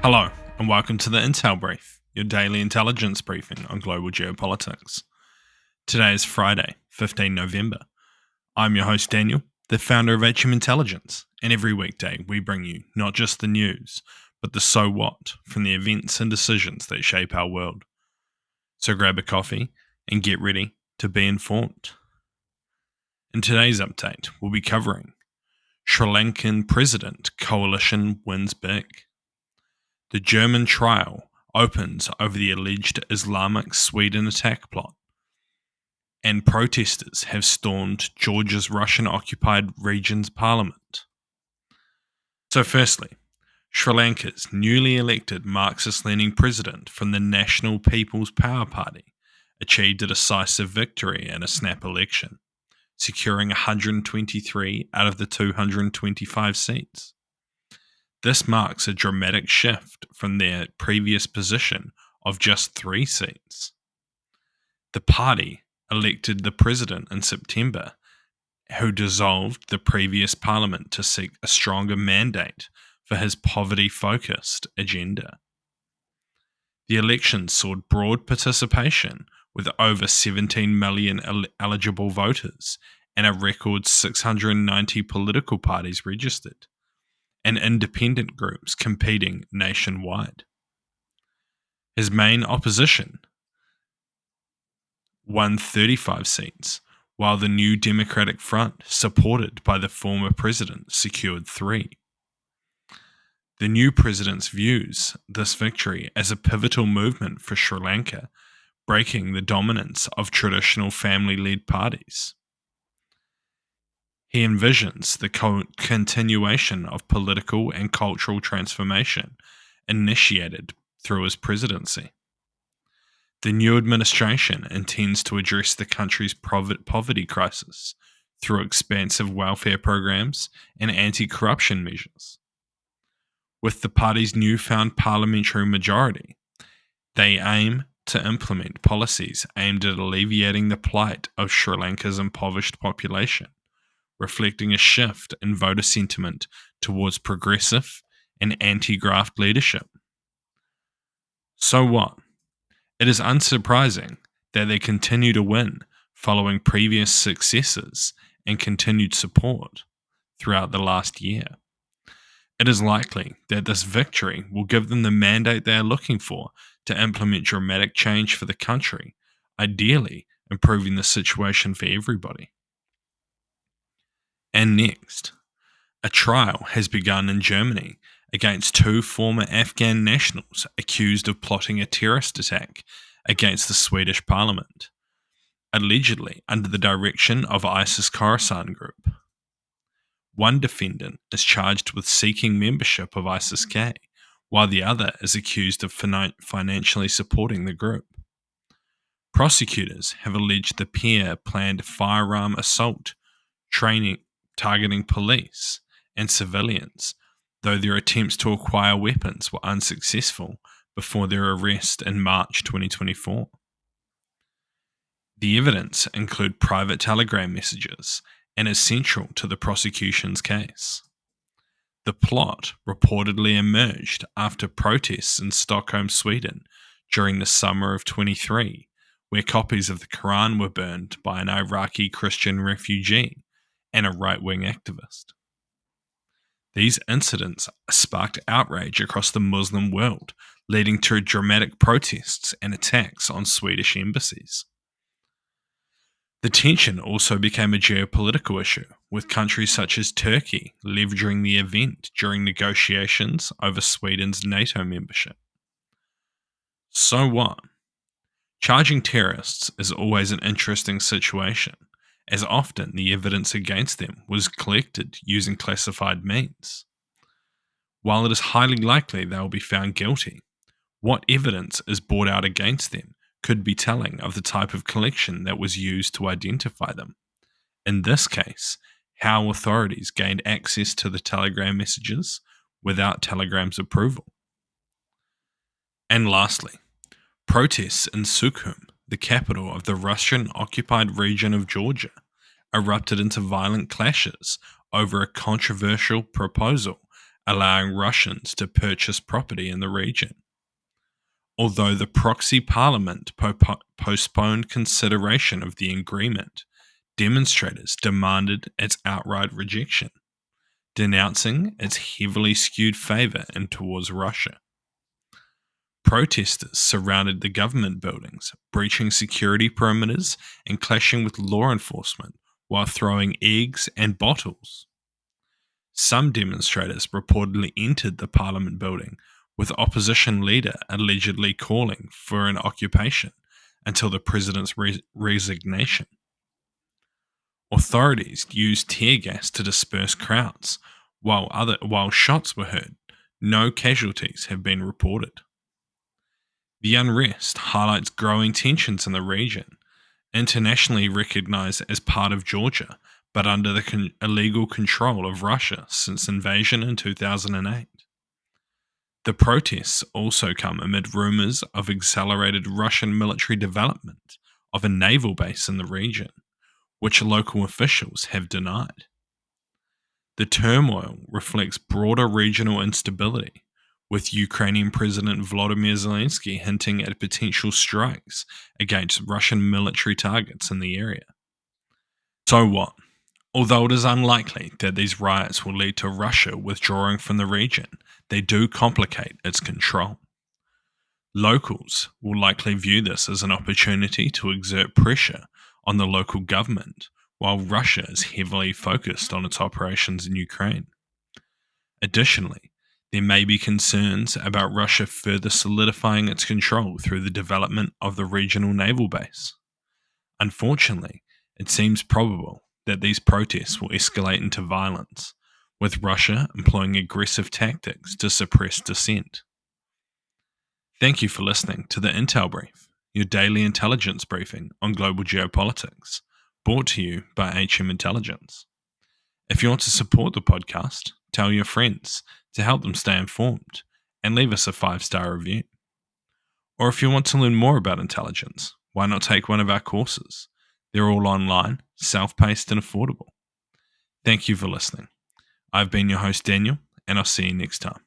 Hello, and welcome to the Intel Brief, your daily intelligence briefing on global geopolitics. Today is Friday, 15 November. I'm your host Daniel, the founder of HM Intelligence, and every weekday we bring you not just the news, but the so what from the events and decisions that shape our world. So grab a coffee and get ready to be informed. In today's update, we'll be covering Sri Lankan President Coalition wins big. The German trial opens over the alleged Islamic Sweden attack plot, and protesters have stormed Georgia's Russian-occupied region's parliament. So firstly, Sri Lanka's newly elected Marxist-leaning president from the National People's Power Party achieved a decisive victory in a snap election, securing 123 out of the 225 seats. This marks a dramatic shift from their previous position of just 3 seats. The party elected the president in September, who dissolved the previous parliament to seek a stronger mandate for his poverty-focused agenda. The elections saw broad participation with over 17 million eligible voters and a record 690 political parties registered, and independent groups competing nationwide. His main opposition won 35 seats, while the New Democratic Front, supported by the former president, secured 3. The new president views this victory as a pivotal movement for Sri Lanka, breaking the dominance of traditional family-led parties. He envisions the continuation of political and cultural transformation initiated through his presidency. The new administration intends to address the country's poverty crisis through expansive welfare programs and anti-corruption measures. With the party's newfound parliamentary majority, they aim to implement policies aimed at alleviating the plight of Sri Lanka's impoverished population, reflecting a shift in voter sentiment towards progressive and anti-graft leadership. So what? It is unsurprising that they continue to win following previous successes and continued support throughout the last year. It is likely that this victory will give them the mandate they are looking for to implement dramatic change for the country, ideally improving the situation for everybody. And next, a trial has begun in Germany against 2 former Afghan nationals accused of plotting a terrorist attack against the Swedish parliament, allegedly under the direction of ISIS Khorasan group. One defendant is charged with seeking membership of ISIS-K, while the other is accused of financially supporting the group. Prosecutors have alleged the pair planned firearm assault training targeting police and civilians, though their attempts to acquire weapons were unsuccessful before their arrest in March 2024. The evidence include private telegram messages and is central to the prosecution's case. The plot reportedly emerged after protests in Stockholm, Sweden during the summer of 23, where copies of the Quran were burned by an Iraqi Christian refugee and a right-wing activist. These incidents sparked outrage across the Muslim world, leading to dramatic protests and attacks on Swedish embassies. The tension also became a geopolitical issue, with countries such as Turkey leveraging the event during negotiations over Sweden's NATO membership. So what? Charging terrorists is always an interesting situation, as often the evidence against them was collected using classified means. While it is highly likely they will be found guilty, what evidence is brought out against them could be telling of the type of collection that was used to identify them. In this case, how authorities gained access to the telegram messages without Telegram's approval. And lastly, protests in Sukhum, the capital of the Russian-occupied region of Georgia, erupted into violent clashes over a controversial proposal allowing Russians to purchase property in the region. Although the proxy parliament postponed consideration of the agreement, demonstrators demanded its outright rejection, denouncing its heavily skewed favour in towards Russia. Protesters surrounded the government buildings, breaching security perimeters and clashing with law enforcement while throwing eggs and bottles. Some demonstrators reportedly entered the parliament building, with opposition leader allegedly calling for an occupation until the president's resignation. Authorities used tear gas to disperse crowds, while shots were heard. No casualties have been reported. The unrest highlights growing tensions in the region, internationally recognized as part of Georgia, but under the illegal control of Russia since invasion in 2008. The protests also come amid rumors of accelerated Russian military development of a naval base in the region, which local officials have denied. The turmoil reflects broader regional instability, with Ukrainian President Volodymyr Zelensky hinting at potential strikes against Russian military targets in the area. So what? Although it is unlikely that these riots will lead to Russia withdrawing from the region, they do complicate its control. Locals will likely view this as an opportunity to exert pressure on the local government, while Russia is heavily focused on its operations in Ukraine. Additionally, there may be concerns about Russia further solidifying its control through the development of the regional naval base. Unfortunately, it seems probable that these protests will escalate into violence, with Russia employing aggressive tactics to suppress dissent. Thank you for listening to the Intel Brief, your daily intelligence briefing on global geopolitics, brought to you by HM Intelligence. If you want to support the podcast, tell your friends to help them stay informed, and leave us a 5-star review. Or if you want to learn more about intelligence, why not take one of our courses? They're all online, self-paced and affordable. Thank you for listening. I've been your host Daniel, and I'll see you next time.